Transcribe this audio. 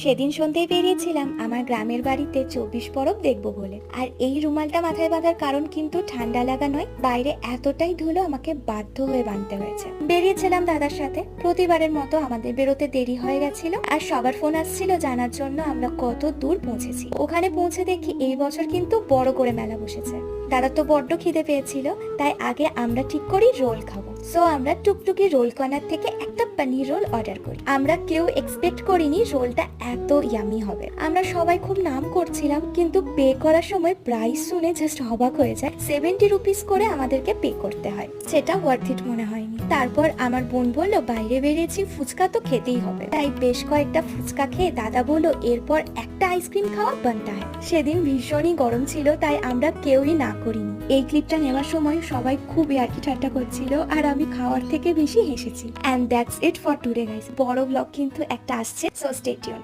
সেদিন সন্ধ্যায় বেরিয়েছিলাম আমার গ্রামের বাড়িতে 24 পরব দেখবো বলে। আর এই রুমালটা মাথায় বাঁধার কারণ কিন্তু ঠান্ডা লাগা নয়, বাইরে এতটাই ধুলো আমাকে বাধ্য হয়ে বাঁধতে হয়েছে। বেরিয়েছিলাম দাদার সাথে, প্রতিবারের মতো আমাদের বেরোতে দেরি হয়ে গেছিল আর সবার ফোন আসছিল জানার জন্য আমরা কত দূর পৌঁছেছি। ওখানে পৌঁছে দেখি এই বছর কিন্তু বড় করে মেলা বসেছে। দাদা তো বড্ড খিদে পেয়েছিল, তাই আগে আমরা ঠিক করি রোল খাবো। সো আমরা টুকটুকি রোল কর্নার থেকে একটা পনির রোল অর্ডার করি। আমরা কেউ এক্সপেক্ট করিনি রোলটা এত ইয়ামি হবে। আমরা সবাই খুব নাম করছিলাম, কিন্তু পে করার সময় প্রাইস শুনে জাস্ট অবাক হয়ে যায়। 70 রুপিস করে আমাদেরকে পে করতে হয়, সেটা ওয়ার্থ ইট মনে হয়নি। তারপর আমার বোন বলল বাইরে বেরিয়েছি, ফুচকা তো খেতেই হবে। তাই বেশ কয়েকটা ফুচকা খেয়ে দাদা বললো এরপর একটা আইসক্রিম খাওয়া বানতে হয়। সেদিন ভীষণই গরম ছিল, তাই আমরা কেউই না করিনি। এই ক্লিপটা নেওয়ার সময় সবাই খুব ইয়ার্কি ঠাট্টা করছিল আর আমি খাওয়ার থেকে বেশি হেসেছি। And that's it for today guys. বড় ব্লগ কিন্তু একটা আসছে, সো স্টে টিউন।